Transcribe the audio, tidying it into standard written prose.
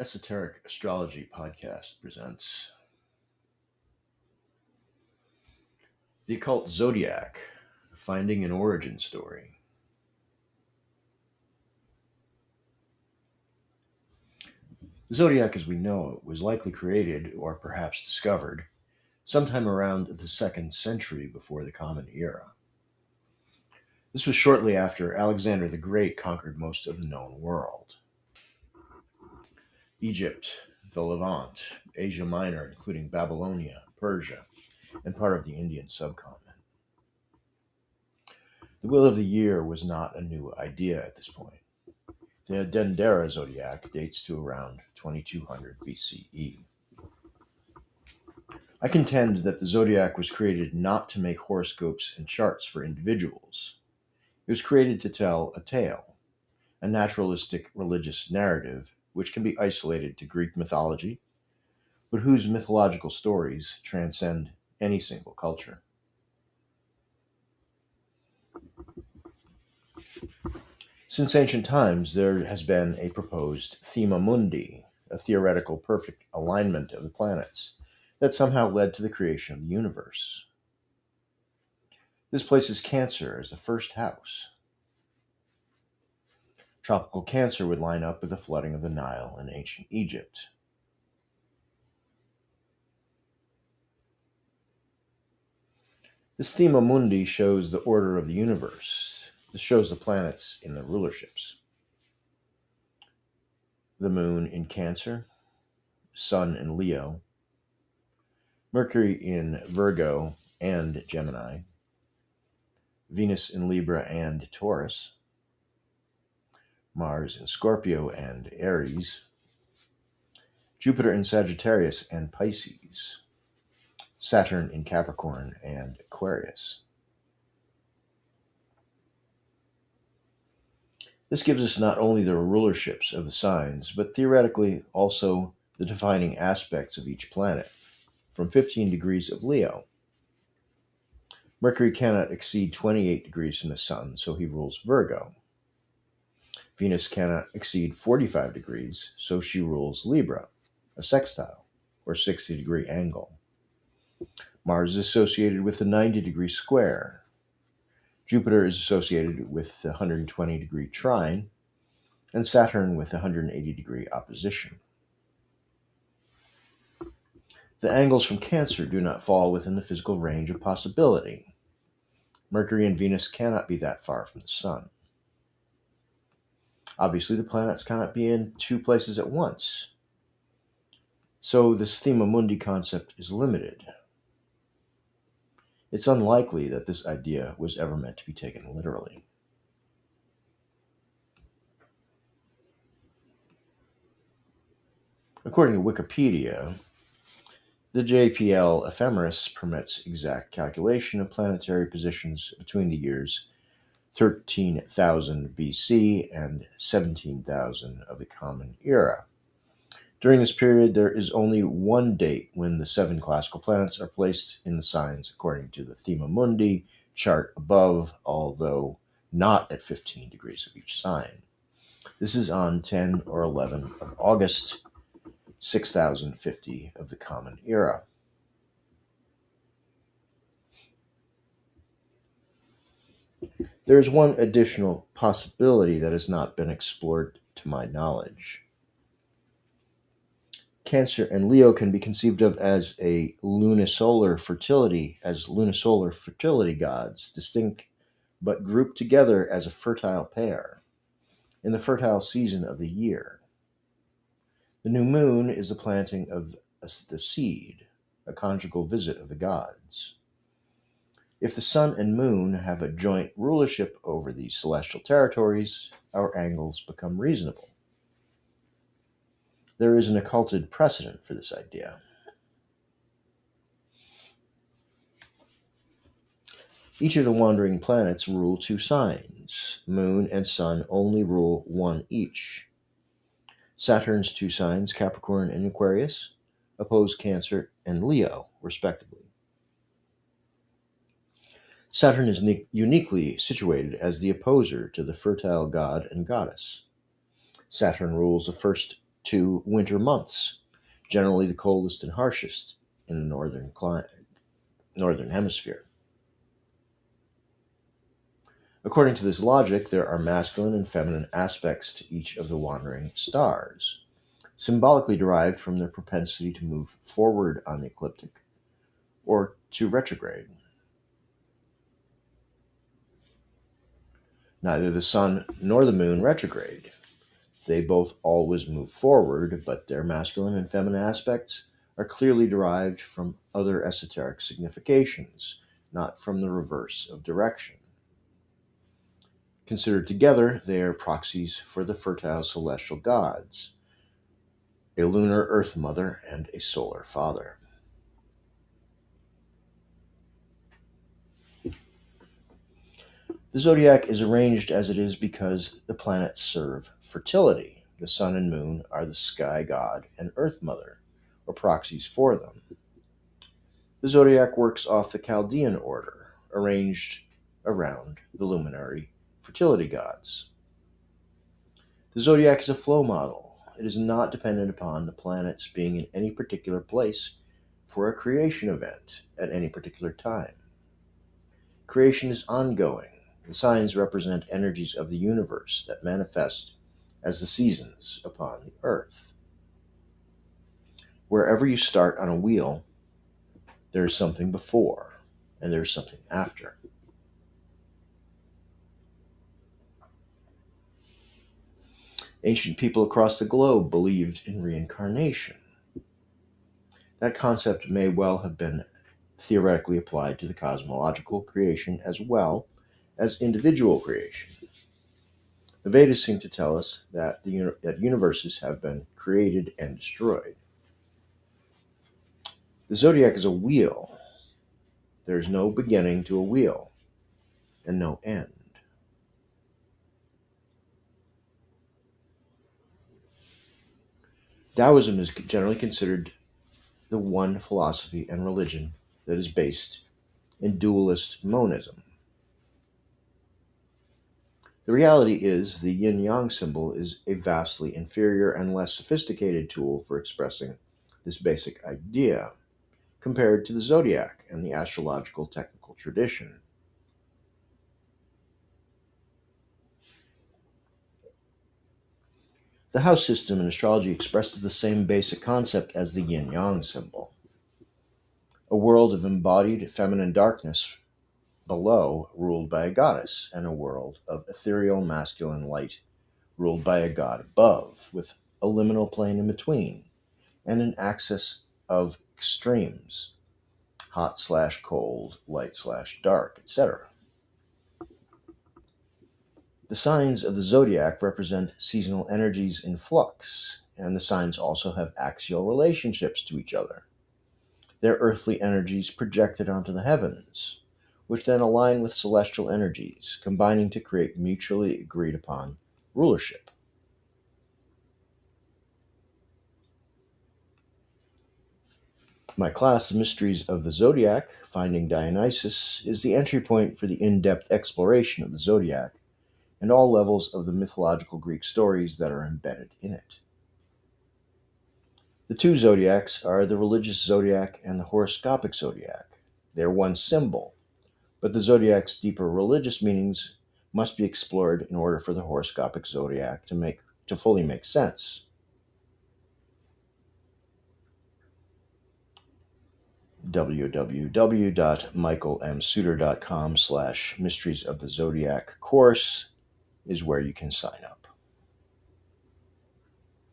Esoteric Astrology Podcast presents The Occult Zodiac, Finding an Origin Story. The Zodiac as we know it was likely created, or perhaps discovered, sometime around the 2nd century before the Common Era. This was shortly after Alexander the Great conquered most of the known world. Egypt, the Levant, Asia Minor, including Babylonia, Persia, and part of the Indian subcontinent. The Wheel of the Year was not a new idea at this point. The Dendera zodiac dates to around 2200 BCE. I contend that the zodiac was created not to make horoscopes and charts for individuals. It was created to tell a tale, a naturalistic religious narrative which can be isolated to Greek mythology, but whose mythological stories transcend any single culture. Since ancient times, there has been a proposed thema mundi, a theoretical perfect alignment of the planets that somehow led to the creation of the universe. This places Cancer as the first house. Tropical Cancer would line up with the flooding of the Nile in ancient Egypt. This thema mundi shows the order of the universe. This shows the planets in the rulerships. The moon in Cancer, Sun in Leo, Mercury in Virgo and Gemini, Venus in Libra and Taurus, Mars in Scorpio and Aries, Jupiter in Sagittarius and Pisces, Saturn in Capricorn and Aquarius. This gives us not only the rulerships of the signs, but theoretically also the defining aspects of each planet, from 15 degrees of Leo. Mercury cannot exceed 28 degrees from the Sun, so he rules Virgo. Venus cannot exceed 45 degrees, so she rules Libra, a sextile, or 60-degree angle. Mars is associated with the 90-degree square. Jupiter is associated with the 120-degree trine, and Saturn with the 180-degree opposition. The angles from Cancer do not fall within the physical range of possibility. Mercury and Venus cannot be that far from the Sun. Obviously, the planets cannot be in two places at once. So this thema mundi concept is limited. It's unlikely that this idea was ever meant to be taken literally. According to Wikipedia, the JPL ephemeris permits exact calculation of planetary positions between the years 13,000 BC and 17,000 of the Common Era. During this period, there is only one date when the 7 classical planets are placed in the signs according to the thema mundi chart above, although not at 15 degrees of each sign. This is on 10 or 11 of August, 6050 of the Common Era. There is one additional possibility that has not been explored to my knowledge. Cancer and Leo can be conceived of as lunisolar fertility gods, distinct but grouped together as a fertile pair in the fertile season of the year. The new moon is the planting of the seed, a conjugal visit of the gods. If the sun and moon have a joint rulership over these celestial territories, our angles become reasonable. There is an occulted precedent for this idea. Each of the wandering planets rule 2 signs. Moon and sun only rule 1 each. Saturn's 2 signs, Capricorn and Aquarius, oppose Cancer and Leo, respectively. Saturn is uniquely situated as the opposer to the fertile god and goddess. Saturn rules the first to winter months, generally the coldest and harshest in the northern hemisphere. According to this logic, there are masculine and feminine aspects to each of the wandering stars, symbolically derived from their propensity to move forward on the ecliptic or to retrograde. Neither the sun nor the moon retrograde. They both always move forward, but their masculine and feminine aspects are clearly derived from other esoteric significations, not from the reverse of direction. Considered together, they are proxies for the fertile celestial gods, a lunar earth mother and a solar father. The zodiac is arranged as it is because the planets serve fertility. The sun and moon are the sky god and earth mother, or proxies for them. The zodiac works off the Chaldean order, arranged around the luminary fertility gods. The zodiac is a flow model. It is not dependent upon the planets being in any particular place for a creation event at any particular time. Creation is ongoing. The signs represent energies of the universe that manifest as the seasons upon the earth. Wherever you start on a wheel, there is something before and there is something after. Ancient people across the globe believed in reincarnation. That concept may well have been theoretically applied to the cosmological creation as well as individual creation. The Vedas seem to tell us that that universes have been created and destroyed. The zodiac is a wheel. There is no beginning to a wheel and no end. Taoism is generally considered the one philosophy and religion that is based in dualist monism. The reality is the yin-yang symbol is a vastly inferior and less sophisticated tool for expressing this basic idea compared to the zodiac and the astrological technical tradition. The house system in astrology expresses the same basic concept as the yin-yang symbol. A world of embodied feminine darkness below, ruled by a goddess, and a world of ethereal masculine light, ruled by a god above, with a liminal plane in between, and an axis of extremes, hot/cold, light/dark, etc. The signs of the zodiac represent seasonal energies in flux, and the signs also have axial relationships to each other. They're earthly energies projected onto the heavens, which then align with celestial energies, combining to create mutually agreed upon rulership. My class, The Mysteries of the Zodiac, Finding Dionysus, is the entry point for the in-depth exploration of the zodiac and all levels of the mythological Greek stories that are embedded in it. The two zodiacs are the religious zodiac and the horoscopic zodiac. They are one symbol, but the zodiac's deeper religious meanings must be explored in order for the horoscopic zodiac to fully make sense. www.michaelmsuter.com/Mysteries of the Zodiac course is where you can sign up.